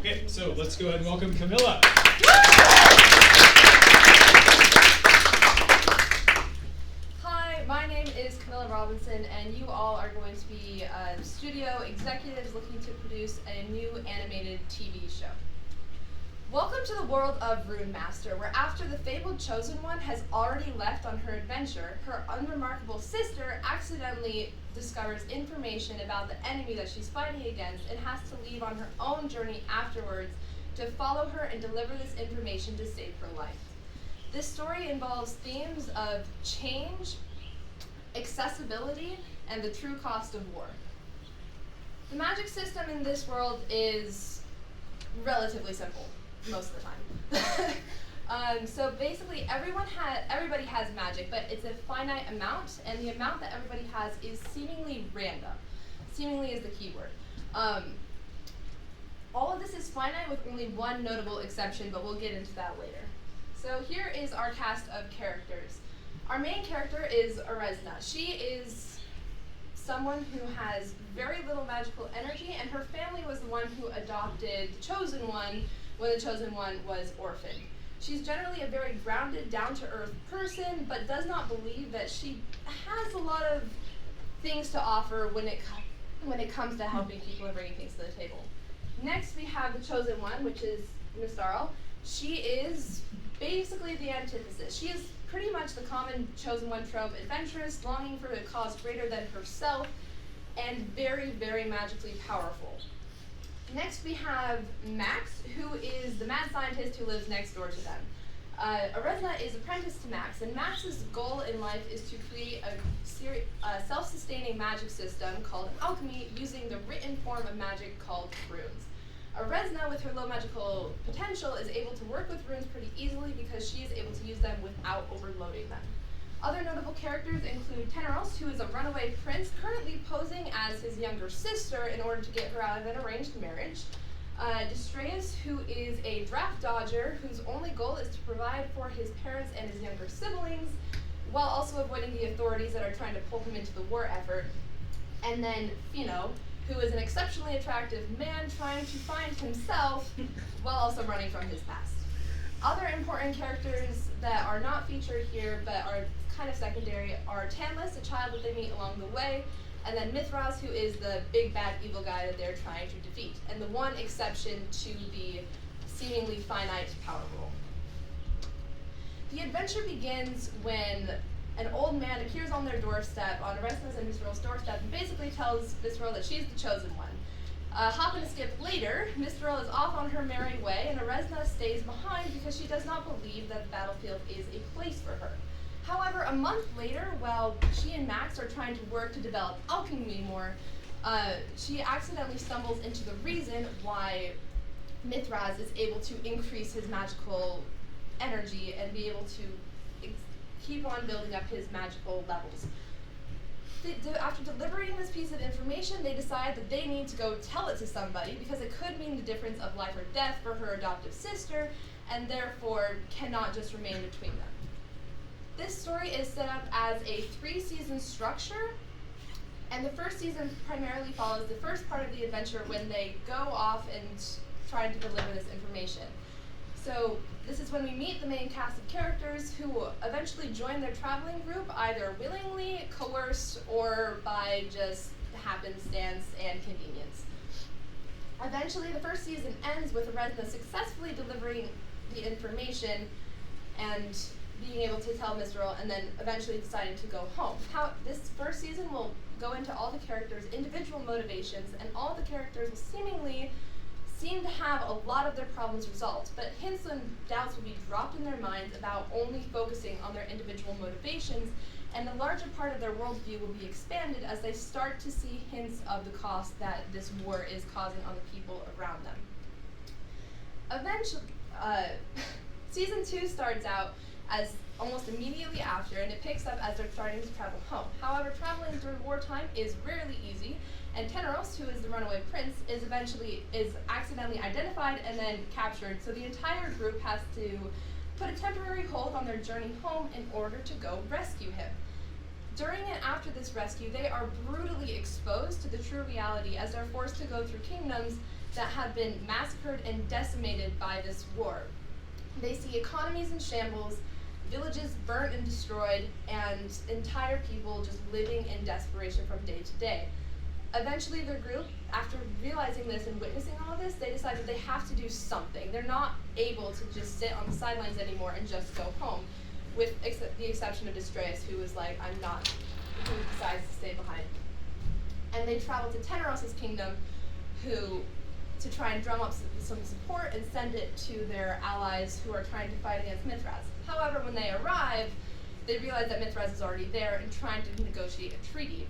Okay, so let's go ahead and welcome Camilla. Hi, my name is Camilla Robinson, and you all are going to be studio executives looking to produce a new animated TV show. Welcome to the world of Rune Master, where after the fabled Chosen One has already left on her adventure, her unremarkable sister accidentally discovers information about the enemy that she's fighting against and has to leave on her own journey afterwards to follow her and deliver this information to save her life. This story involves themes of change, accessibility, and the true cost of war. The magic system in this world is relatively simple most of the time. So basically everybody has magic, but it's a finite amount, and the amount that everybody has is seemingly random. Seemingly is the key word. All of this is finite with only one notable exception, but we'll get into that later. So here is our cast of characters. Our main character is Aresna. She is someone who has very little magical energy, and her family was the one who adopted the Chosen One when the Chosen One was orphaned. She's generally a very grounded, down-to-earth person, but does not believe that she has a lot of things to offer when it comes to helping people and bringing things to the table. Next, we have the Chosen One, which is Mistarl. She is basically the antithesis. She is pretty much the common Chosen One trope, adventurous, longing for a cause greater than herself, and very, very magically powerful. Next we have Max, who is the mad scientist who lives next door to them. Aresna is apprenticed to Max, and Max's goal in life is to create a self-sustaining magic system called alchemy using the written form of magic called runes. Aresna, with her low magical potential, is able to work with runes pretty easily because she is able to use them without overloading them. Other notable characters include Teneros, who is a runaway prince currently posing as his younger sister in order to get her out of an arranged marriage. Distreus, who is a draft dodger whose only goal is to provide for his parents and his younger siblings, while also avoiding the authorities that are trying to pull him into the war effort. And then Fino, who is an exceptionally attractive man trying to find himself while also running from his past. Other important characters that are not featured here but are kind of secondary are Tanlis, a child that they meet along the way, and then Mithras, who is the big bad evil guy that they're trying to defeat, and the one exception to the seemingly finite power rule. The adventure begins when an old man appears on their doorstep, on Aresna's and Misral's doorstep, and basically tells Misral that she's the chosen one. Hop and skip later, Misral is off on her merry way, and Aresna stays behind because she does not believe that the battlefield is a place for her. However, a month later, while she and Max are trying to work to develop alchemy more, she accidentally stumbles into the reason why Mithras is able to increase his magical energy and be able to keep on building up his magical levels. After deliberating this piece of information, they decide that they need to go tell it to somebody because it could mean the difference of life or death for her adoptive sister, and therefore cannot just remain between them. This story is set up as a 3-season structure, and the first season primarily follows the first part of the adventure when they go off and try to deliver this information. So this is when we meet the main cast of characters who eventually join their traveling group, either willingly, coerced, or by just happenstance and convenience. Eventually, the first season ends with Aresna successfully delivering the information and being able to tell Misral, and then eventually deciding to go home. This first season will go into all the characters' individual motivations, and all the characters will seem to have a lot of their problems resolved, but hints and doubts will be dropped in their minds about only focusing on their individual motivations, and the larger part of their worldview will be expanded as they start to see hints of the cost that this war is causing on the people around them. Eventually, season 2 starts out as almost immediately after, and it picks up as they're starting to travel home. However, traveling through wartime is rarely easy, and Teneros, who is the runaway prince, is accidentally identified and then captured, so the entire group has to put a temporary hold on their journey home in order to go rescue him. During and after this rescue, they are brutally exposed to the true reality as they're forced to go through kingdoms that have been massacred and decimated by this war. They see economies in shambles, villages burnt and destroyed, and entire people just living in desperation from day to day. Eventually their group, after realizing this and witnessing all of this, they decided they have to do something. They're not able to just sit on the sidelines anymore and just go home, with the exception of Distress, who was like, I'm not, who decides to stay behind. And they travel to Teneros' kingdom, to try and drum up some support and send it to their allies who are trying to fight against Mithras. However, when they arrive, they realize that Mithras is already there and trying to negotiate a treaty.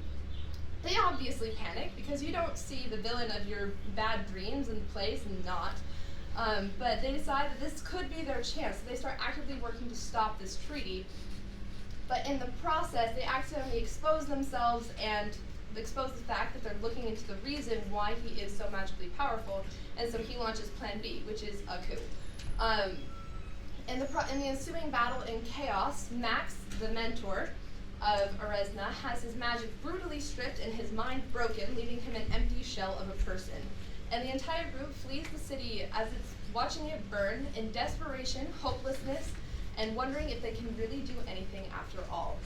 They obviously panic because you don't see the villain of your bad dreams in place and not. But they decide that this could be their chance. So they start actively working to stop this treaty. But in the process, they accidentally expose themselves and expose the fact that they're looking into the reason why he is so magically powerful. And so he launches Plan B, which is a coup. In the ensuing battle in Chaos, Max, the mentor of Aresna, has his magic brutally stripped and his mind broken, leaving him an empty shell of a person. And the entire group flees the city as it's watching it burn in desperation, hopelessness, and wondering if they can really do anything after all.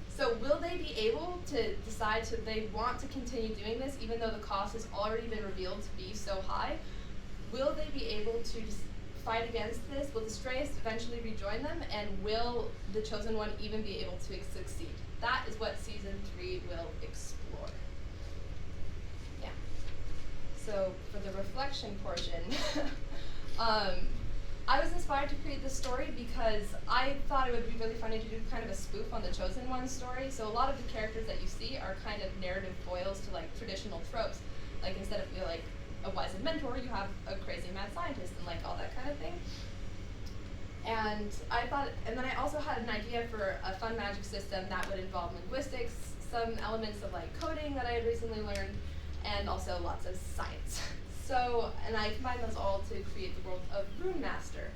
So will they be able to decide they want to continue doing this even though the cost has already been revealed to be so high? Will they be able to fight against this? Will Distress eventually rejoin them? And will the Chosen One even be able to succeed? That is what Season 3 will explore. Yeah. So for the reflection portion, I was inspired to create this story because I thought it would be really funny to do kind of a spoof on the Chosen One story. So a lot of the characters that you see are kind of narrative foils to like traditional tropes. Like instead of like a wise mentor, you have a crazy mad scientist and like all that kind of thing. And then I also had an idea for a fun magic system that would involve linguistics, some elements of like coding that I had recently learned, and also lots of science. So, and I combined those all to create the world of Rune Master.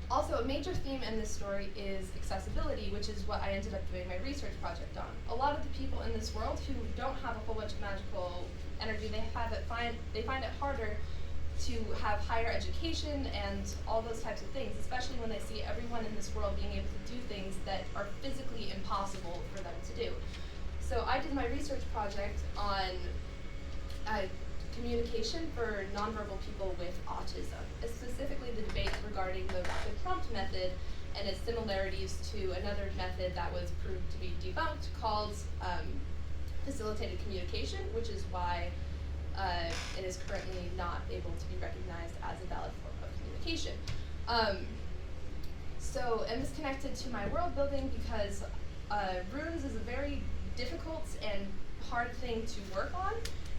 Also, a major theme in this story is accessibility, which is what I ended up doing my research project on. A lot of the people in this world who don't have a whole bunch of magical energy, they find it harder to have higher education and all those types of things, especially when they see everyone in this world being able to do things that are physically impossible for them to do. So I did my research project on communication for nonverbal people with autism, specifically the debate regarding the prompt method and its similarities to another method that was proved to be debunked called facilitated communication, which is why it is currently not able to be recognized as a valid form of communication. And this connected to my world building because runes is a very difficult and hard thing to work on,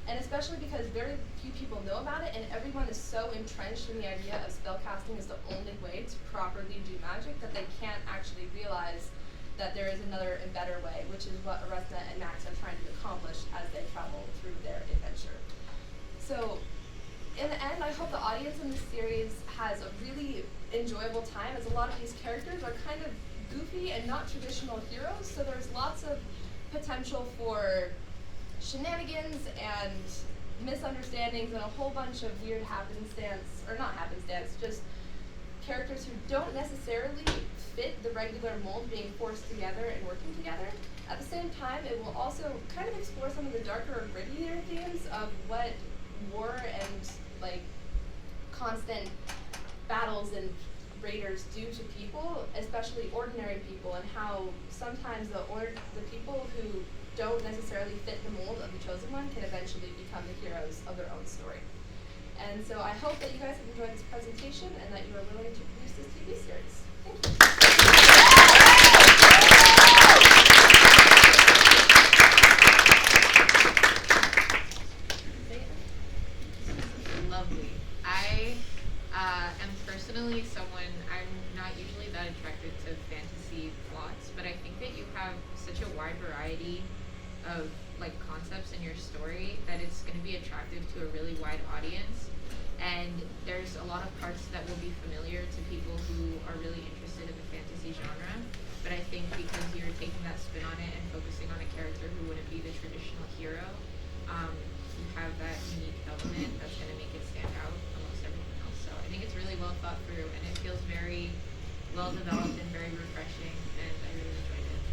and especially because very few people know about it, and everyone is so entrenched in the idea of spellcasting is the only way to properly do magic that they can't actually realize that there is another and better way, which is what Aresna and Max are trying to accomplish as they travel through their adventure. So, in the end, I hope the audience in this series has a really enjoyable time, as a lot of these characters are kind of goofy and not traditional heroes, so there's lots of potential for shenanigans and misunderstandings and a whole bunch of weird just characters who don't necessarily fit the regular mold being forced together and working together. At the same time, it will also kind of explore some of the darker, grittier themes of what war and like constant battles and raiders do to people, especially ordinary people, and how sometimes the people who don't necessarily fit the mold of the Chosen One can eventually become the heroes of their own story. And so I hope that you guys have enjoyed this presentation and that you are willing to produce this TV series. Thank you. Lovely. I am personally I'm not usually that attracted to fantasy plots, but I think that you have such a wide variety of like concepts in your story that it's going to be attractive to a really wide audience, and there's a lot of parts that will be familiar to people who are really interested in the fantasy genre, but but I think because you're taking that spin on it and focusing on a character who wouldn't be the traditional hero, you have that unique element that's going to make it stand out amongst everything else. So I think it's really well thought through, and it feels very well developed and very refreshing, and I really enjoyed it.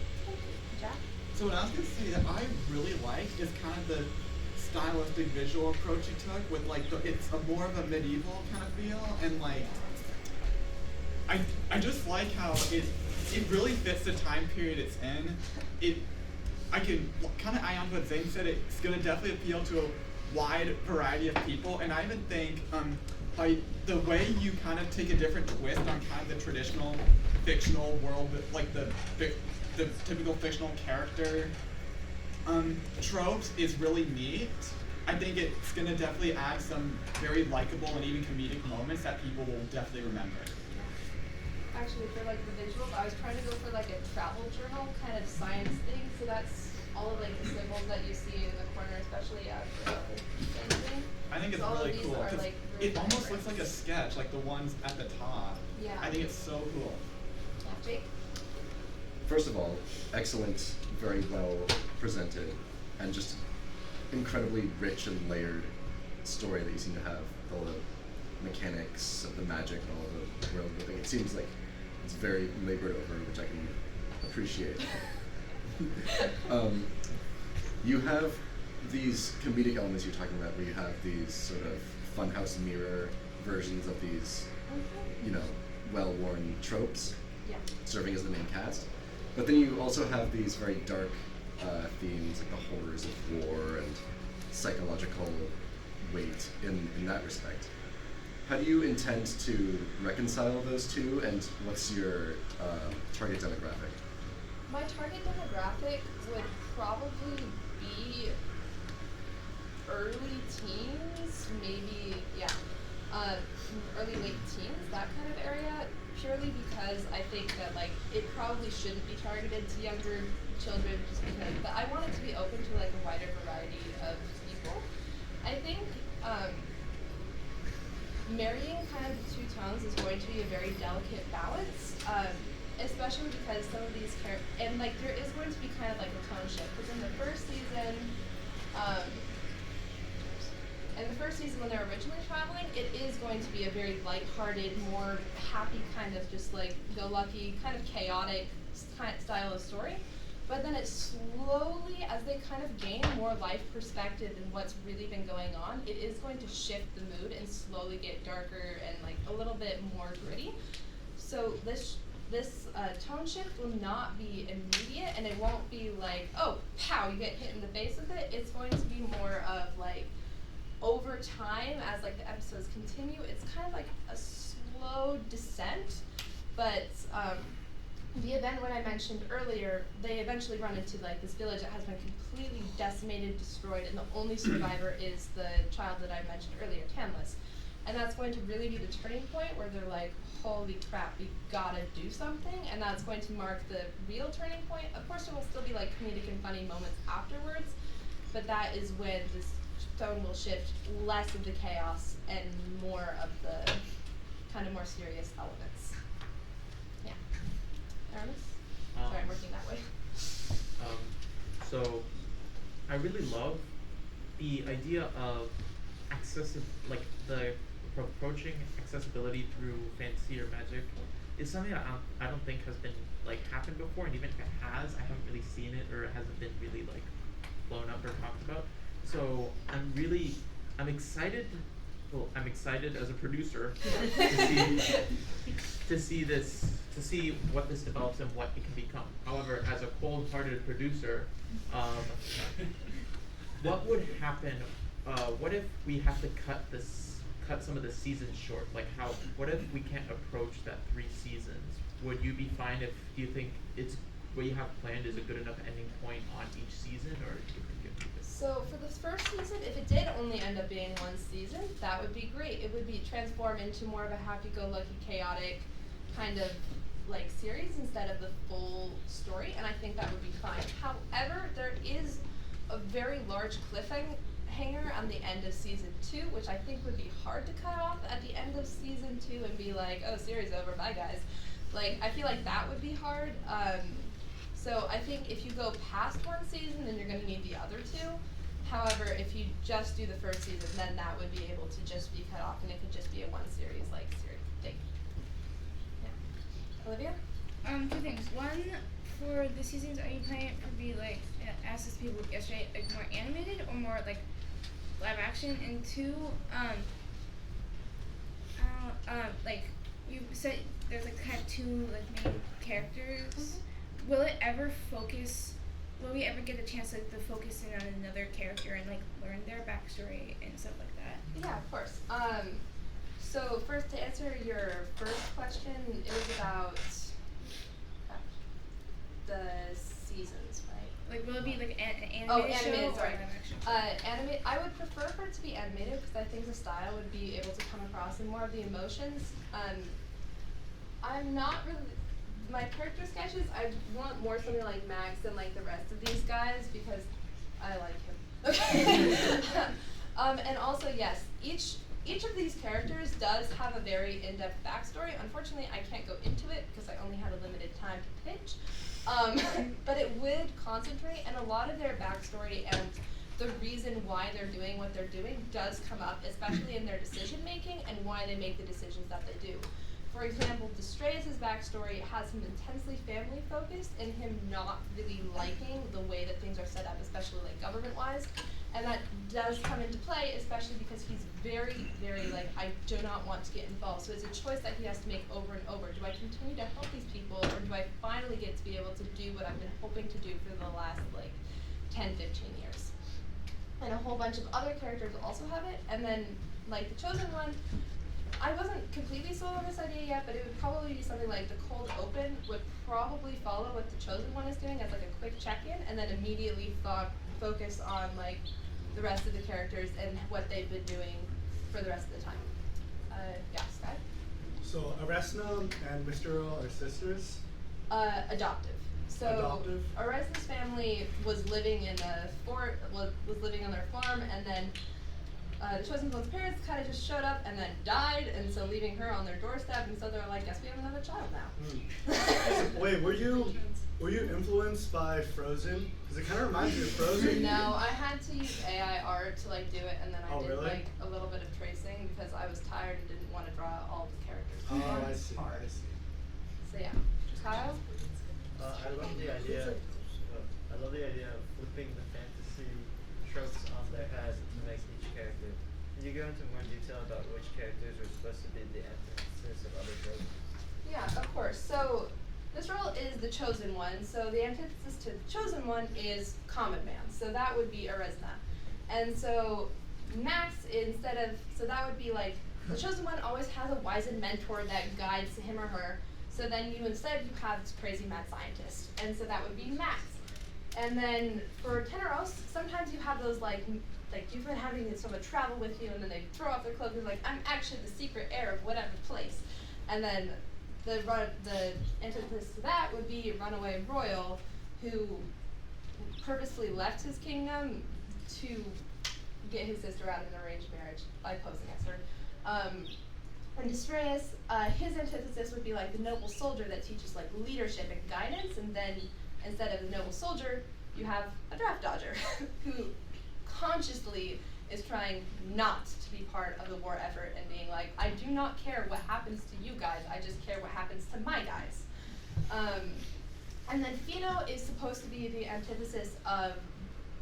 Jack? So what I was gonna say that I really liked is kind of the stylistic visual approach you took with like it's a more of a medieval kind of feel, and like I just like how it really fits the time period it's in. I can kind of eye on what Zane said. It's gonna definitely appeal to a wide variety of people, and I even think by the way you kind of take a different twist on kind of the traditional fictional world, like the typical fictional character tropes is really neat. I think it's gonna definitely add some very likable and even comedic moments that people will definitely remember. Actually, for like the visuals, I was trying to go for like a travel journal kind of science thing. So that's all of like the symbols that you see in the corner, especially after the thing. I think it's So all of really these cool are, because like, really it almost vibrant. looks like a sketch, like the ones at the top. Yeah. I think it's so cool. Yeah, Jake? First of all, excellent, very well presented, and just incredibly rich and layered story that you seem to have. All the mechanics of the magic and all of the world building. It seems like it's very labored over, which I can appreciate. You have these comedic elements you're talking about, where you have these sort of funhouse mirror versions of these, you know, well-worn tropes Yeah. serving as the main cast. But then you also have these very dark themes, like the horrors of war and psychological weight in that respect. How do you intend to reconcile those two, and what's your target demographic? My target demographic would probably be early teens, maybe, yeah, early late teens, that kind of area, purely because I think that like it probably shouldn't be targeted to younger children, just because, but I want it to be open to like a wider variety of people. I think marrying kind of the two tones is going to be a very delicate balance, especially because some of these and like there is going to be kind of like a tone shift, because in the first season, when they're originally traveling, it is going to be a very lighthearted, more happy kind of just like go-lucky, kind of chaotic kind of style of story. But then it slowly, as they kind of gain more life perspective in what's really been going on, it is going to shift the mood and slowly get darker and like a little bit more gritty. So this tone shift will not be immediate, and it won't be like, oh, pow, you get hit in the face with it. It's going to be more of like, over time, as like the episodes continue, it's kind of like a slow descent. But the event when I mentioned earlier, they eventually run into like this village that has been completely decimated, destroyed, and the only survivor is the child that I mentioned earlier, Tamlis. And that's going to really be the turning point where they're like, holy crap, we gotta do something, and that's going to mark the real turning point. Of course, there will still be like comedic and funny moments afterwards, but that is when this tone will shift, less of the chaos and more of the kind of more serious elements. Yeah. Aramis? Sorry, I'm working that way. So I really love the idea of like the approaching accessibility through fantasy or magic is something that I don't think has been like happened before, and even if it has, I haven't really seen it, or it hasn't been really like blown up or talked about. So I'm excited. Well, I'm excited as a producer to see what this develops and what it can become. However, as a cold-hearted producer, what would happen? What if we have to cut some of the seasons short? Like what if we can't approach that 3 seasons? Would you be fine do you think it's what you have planned is a good enough ending point on each season, or do you think it? So for the first season, if it did only end up being 1 season, that would be great. It would be transformed into more of a happy-go-lucky, chaotic kind of like series instead of the full story, and I think that would be fine. However, there is a very large cliffhanger on the end of season 2, which I think would be hard to cut off at the end of season 2 and be like, oh, series over, bye guys. Like, I feel like that would be hard. So I think if you go past one season, then you're going to need the other two. However, if you just do the first season, then that would be able to just be cut off, and it could just be a one series like series thing. Yeah. Olivia? Two things. One, for the seasons, are you planning it to be like, as this people yesterday, like more animated or more like live action? And two, like you said, there's like kind of two like main characters. Will it ever focus? Will we ever get a chance like to focus in on another character and like learn their backstory and stuff like that? Yeah, of course. So first, to answer your first question, it was about the seasons, right? Like, will it be like an animated Oh, show animated, or sorry. live action? Animate. I would prefer for it to be animated because I think the style would be able to come across in more of the emotions. I'm not really. My character sketches, I want more something like Max than like the rest of these guys because I like him. Okay. And also, yes, each of these characters does have a very in-depth backstory. Unfortunately, I can't go into it because I only had a limited time to pitch. But it would concentrate, and a lot of their backstory and the reason why they're doing what they're doing does come up, especially in their decision making and why they make the decisions that they do. For example, Destrayus' backstory has him intensely family focused and him not really liking the way that things are set up, especially like government-wise. And that does come into play, especially because he's very, very like, I do not want to get involved. So it's a choice that he has to make over and over. Do I continue to help these people, or do I finally get to be able to do what I've been hoping to do for the last like 10, 15 years? And a whole bunch of other characters also have it. And then like the Chosen One, I wasn't completely sold on this idea yet, but it would probably be something like the cold open would probably follow what the Chosen One is doing as like a quick check-in, and then immediately focus on like the rest of the characters and what they've been doing for the rest of the time. Yeah, Sky? So Aresna and Mr. Earl are sisters? Adoptive. So Adoptive? Aresna's family was living in a was living on their farm, and then the Chosen One's parents kind of just showed up and then died, and so leaving her on their doorstep, and so they're like, guess we have another child now. Wait, were you influenced by Frozen? Because it kind of reminds me of Frozen. No, I had to use AI art to like do it, and then I did really? like a little bit of tracing because I was tired and didn't want to draw all the characters. Oh, I It's see, hard. I see. So yeah, Kyle? I love the idea. I love the idea of flipping the fantasy tropes on their head to make each character. Can you go into more detail about which characters are supposed to be the antithesis of other tropes? Yeah, of course. So this role is the Chosen One. So the antithesis to the Chosen One is Common Man. So that would be Aresna. And so Max, so that would be like, the Chosen One always has a wizened mentor that guides him or her. So then you have this crazy mad scientist. And so that would be Max. And then for Teneros, sometimes you have those like you've been having someone travel with you, and then they throw off their clothes and like, I'm actually the secret heir of whatever place. And then the antithesis to that would be Runaway Royal, who purposely left his kingdom to get his sister out of an arranged marriage by posing as her. And Destrayus, his antithesis would be like the noble soldier that teaches like leadership and guidance, and then instead of the noble soldier, you have a draft dodger who consciously is trying not to be part of the war effort and being like, I do not care what happens to you guys, I just care what happens to my guys. And then Fino is supposed to be the antithesis of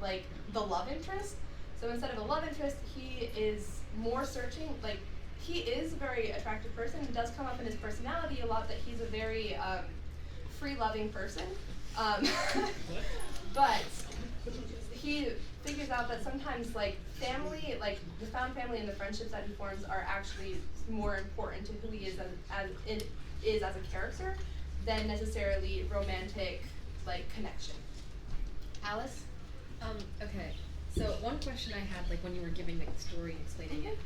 like the love interest. So instead of a love interest, he is more searching, like he is a very attractive person. It does come up in his personality a lot that he's a very free-loving person. But he figures out that sometimes like family, like the found family and the friendships that he forms are actually more important to who he is as a character than necessarily romantic like connection. Alice? Okay. So one question I had, like when you were giving the story and explaining it,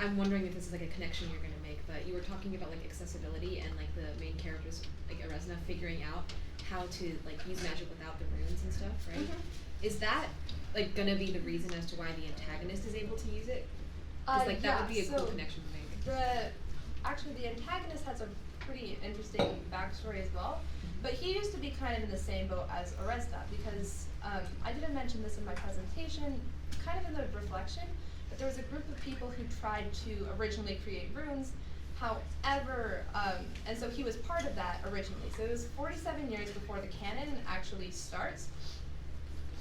I'm wondering if this is like a connection you're gonna make, but you were talking about like accessibility and like the main characters, like Aresna, figuring out how to like use magic without the runes and stuff, right? Mm-hmm. Is that like gonna be the reason as to why the antagonist is able to use it? Because like that would be a cool connection to make. Actually the antagonist has a pretty interesting backstory as well. But he used to be kind of in the same boat as Oresna because I didn't mention this in my presentation, kind of in the reflection, but there was a group of people who tried to originally create runes. However, and so he was part of that originally. So it was 47 years before the canon actually starts.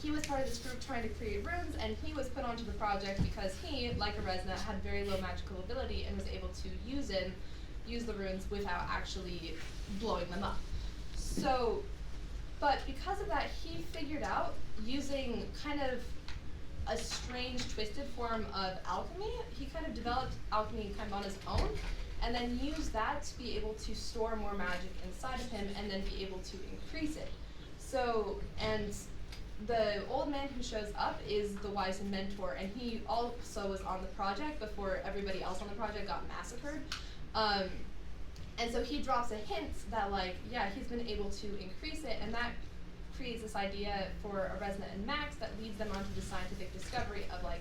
He was part of this group trying to create runes, and he was put onto the project because he, like Oresna, had very low magical ability and was able to use the runes without actually blowing them up. So, but because of that, he figured out using kind of a strange, twisted form of alchemy. He kind of developed alchemy kind of on his own, and then used that to be able to store more magic inside of him and then be able to increase it. So, and the old man who shows up is the wise mentor, and he also was on the project before everybody else on the project got massacred. And so he drops a hint that, like, yeah, he's been able to increase it, and that creates this idea for Oresna and Max that leads them onto the scientific discovery of, like,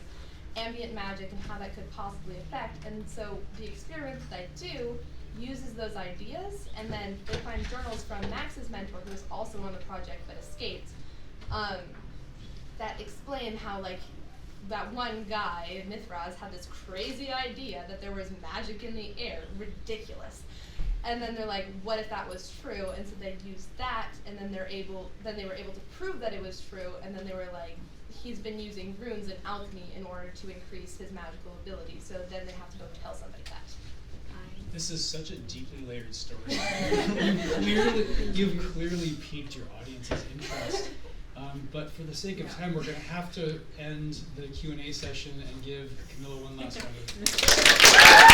ambient magic and how that could possibly affect. And so the experiment that I do uses those ideas, and then they find journals from Max's mentor, who was also on the project but escaped, that explain how, like, that one guy, Mithras, had this crazy idea that there was magic in the air, ridiculous. And then they're like, what if that was true? And so they used that, and then they were able to prove that it was true, and then they were like, he's been using runes and alchemy in order to increase his magical ability, so then they have to go tell somebody that. This is such a deeply layered story. You've clearly piqued your audience's interest. But for the sake of time, we're going to have to end the Q&A session and give Camilla one last round of applause.